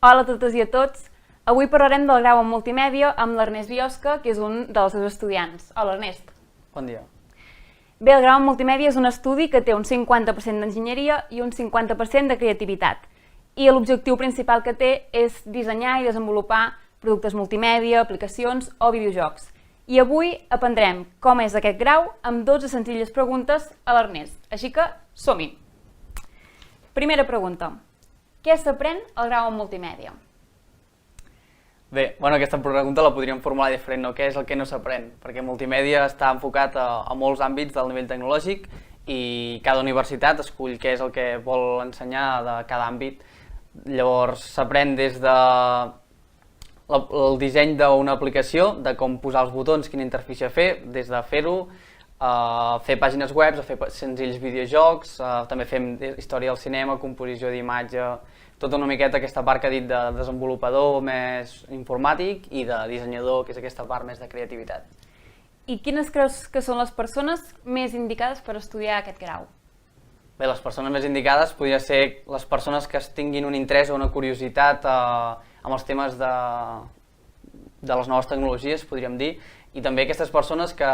Hola a totes i a tots. Avui parlarem del grau en multimèdia amb l'Ernest Biosca, que és un dels seus estudiants. Hola, Ernest. Bon dia. Bé, el grau en multimèdia és un estudi que té un 50% d'enginyeria i un 50% de creativitat. I l'objectiu principal que té és dissenyar i desenvolupar productes multimèdia, aplicacions o videojocs. I avui aprendrem com és aquest grau amb 12 senzilles preguntes a l'Ernest. Així que som-hi! Primera pregunta. Què s'aprèn al grau en multimèdia? Bé, aquesta pregunta la podríem formular diferent, no? Què és el que no s'aprèn? Perquè multimèdia està enfocat a molts àmbits del nivell tecnològic i cada universitat escull què és el que vol ensenyar de cada àmbit. Llavors s'aprèn des de el disseny d'una aplicació, de com posar els botons, quina interfície fer, des de fer-ho, a fer pàgines web, a fer senzills videojocs, també fem història del cinema, composició d'imatge, tota una miqueta aquesta part que he dit de desenvolupador més informàtic i de dissenyador, que és aquesta part més de creativitat. I quines creus que són les persones més indicades per estudiar aquest grau? Bé, les persones més indicades podrien ser les persones que tinguin un interès o una curiositat amb els temes de les noves tecnologies, podríem dir, i també aquestes persones que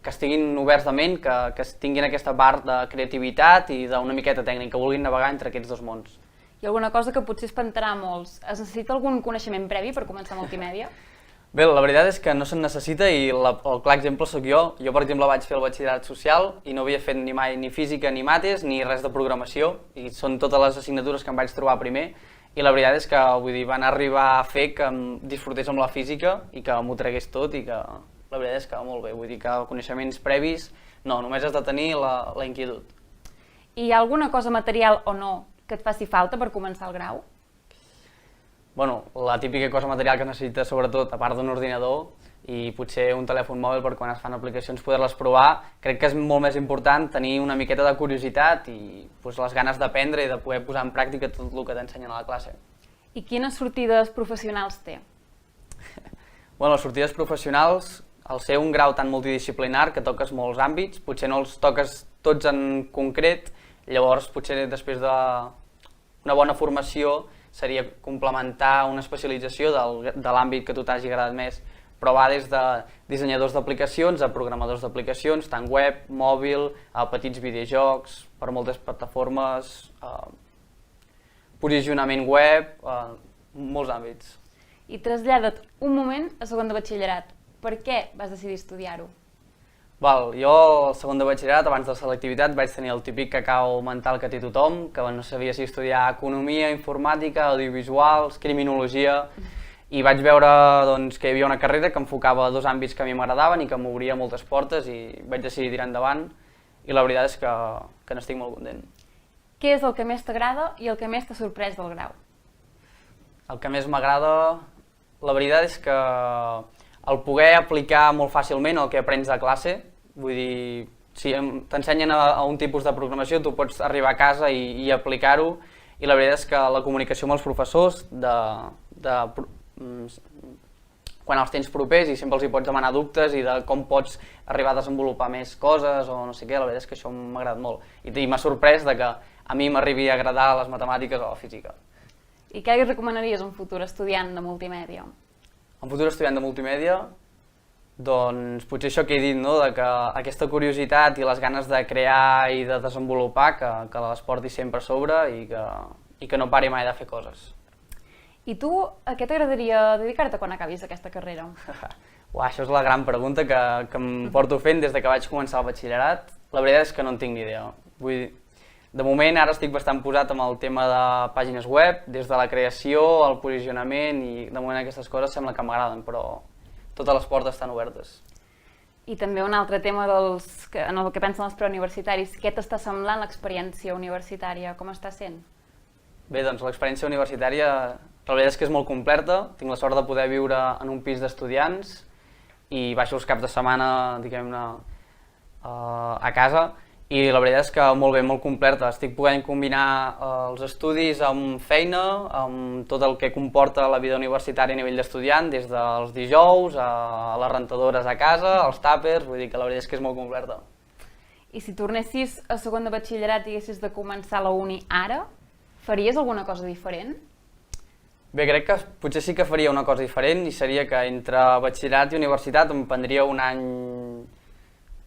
estiguin oberts de ment, que tinguin aquesta part de creativitat i d'una miqueta tècnica, que vulguin navegar entre aquests dos mons. I alguna cosa que potser espantarà molts. Es necessita algun coneixement previ per començar multimèdia? Bé, la veritat és que no se'n necessita i el clar exemple sóc jo. Jo, per exemple, vaig fer el batxillerat social i no havia fet ni mai ni física ni mates ni res de programació i són totes les assignatures que em vaig trobar primer i la veritat és que van arribar a fer que em disfrutés amb la física i que m'ho tragués tot i que la veritat és que molt bé. Vull dir que coneixements previs no, només has de tenir la inquietud. I hi ha alguna cosa material o no que et faci falta per començar el grau? Bueno, la típica cosa material que necessites, sobretot, a part d'un ordinador i potser un telèfon mòbil per quan es fan aplicacions poder-les provar, crec que és molt més important tenir una miqueta de curiositat i les ganes d'aprendre i de poder posar en pràctica tot el que t'ensenyen a la classe. I quines sortides professionals té? Bueno, les sortides professionals, al ser un grau tan multidisciplinar que toques molts àmbits, potser no els toques tots en concret, llavors potser després d'una bona formació seria complementar una especialització de l'àmbit que a tu t'hagi agradat més, però va des de dissenyadors d'aplicacions a programadors d'aplicacions, tant web, mòbil, a petits videojocs, per moltes plataformes, posicionament web, molts àmbits. I trasllada't un moment a segon de batxillerat. Per què vas decidir estudiar-ho? Jo, al segon de batxillerat, abans de la selectivitat, vaig tenir el típic cacau mental que té tothom, que no sabia si estudiar economia, informàtica, audiovisuals, criminologia, i vaig veure que hi havia una carrera que enfocava dos àmbits que a mi m'agradaven i que m'obria moltes portes i vaig decidir tirar endavant i la veritat és que n'estic molt content. Què és el que més t'agrada i el que més t'ha sorprès del grau? El que més m'agrada, la veritat és que el poder aplicar molt fàcilment el que aprens a classe, vull dir, si t'ensenyen a un tipus de programació, tu pots arribar a casa i aplicar-ho, i la veritat és que la comunicació amb els professors, quan els tens propers i sempre els hi pots demanar dubtes i de com pots arribar a desenvolupar més coses o no sé què, la veritat és que això m'ha agradat molt. I m'ha sorprès que a mi m'arribi a agradar les matemàtiques o la física. I què li recomanaries a un futur estudiant de multimèdia? Un futur estudiant de multimèdia, doncs potser això que he dit, no? Que aquesta curiositat i les ganes de crear i de desenvolupar que les porti sempre a sobre i que no pari mai de fer coses. I tu, a què t'agradaria dedicar-te quan acabis aquesta carrera? Això és la gran pregunta que em porto fent des que vaig començar el batxillerat. La veritat és que no en tinc ni idea. Vull dir, de moment ara estic bastant posat amb el tema de pàgines web, des de la creació, el posicionament i de moment aquestes coses sembla que m'agraden, però totes les portes estan obertes. I també un altre tema en el que pensen els preuniversitaris, què t'està semblant l'experiència universitària? Com està sent? Bé, doncs l'experiència universitària la veritat és que és molt completa, tinc la sort de poder viure en un pis d'estudiants i baixo els caps de setmana, diguem-ne, a casa. I la veritat és que molt bé, molt completa. Estic podent combinar els estudis amb feina, amb tot el que comporta la vida universitària a nivell d'estudiant, des dels dijous a les rentadores a casa, als tàpers, vull dir que la veritat és que és molt completa. I si tornessis a segon de batxillerat i haguessis de començar la uni ara, faries alguna cosa diferent? Bé, crec que potser sí que faria una cosa diferent i seria que entre batxillerat i universitat em prendria un any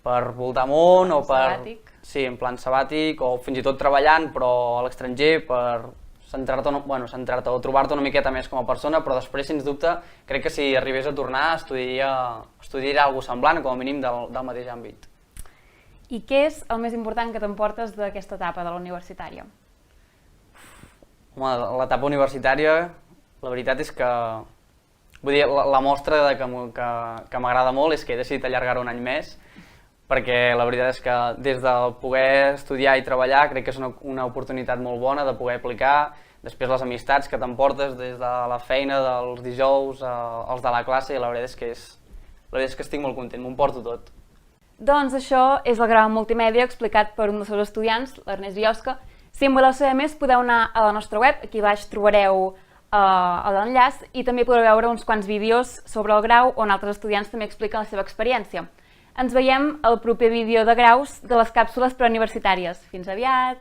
per voltar món o per... Sabàtic. Sí, en plan sabàtic o fins i tot treballant però a l'estranger per centrar-te o trobar-te una miqueta més com a persona, però després, sens dubte, crec que si arribés a tornar estudiaria alguna cosa semblant, com a mínim del mateix àmbit. I què és el més important que t'emportes d'aquesta etapa de la universitària? Home, l'etapa universitària, la veritat és que... Vull dir, la mostra que m'agrada molt és que he decidit allargar-ho un any més, perquè la veritat és que des de poder estudiar i treballar crec que és una oportunitat molt bona de poder aplicar, després les amistats que t'emportes des de la feina dels dijous als de la classe, i la veritat és que estic molt content, m'ho emporto tot. Doncs això és el grau en multimèdia explicat per un dels seus estudiants, l'Ernest Biosca. Si en voleu saber més podeu anar a la nostra web, aquí baix trobareu l'enllaç i també podreu veure uns quants vídeos sobre el grau on altres estudiants també expliquen la seva experiència. Ens veiem al proper vídeo de graus de les càpsules preuniversitàries. Fins aviat!